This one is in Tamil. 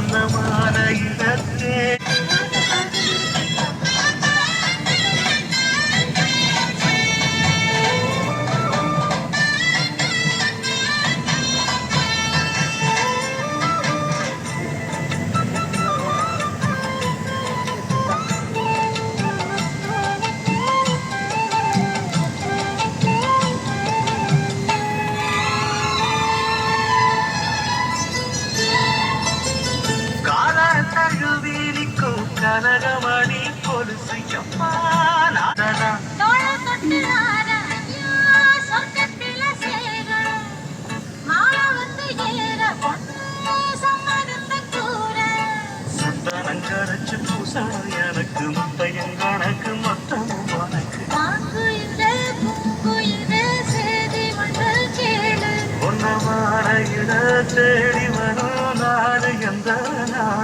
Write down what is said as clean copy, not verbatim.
சொந்தமான இடத்தே தழுவிலிக்கும் கனகமணி கொலுசு சந்தனங்கரைச்சு பூசணும் எனக்கு முத்தையன் கணக்கு மொத்தமும் உனக்கு பொன்னமான இட தேடி வரும் நாடு எந்த நாடு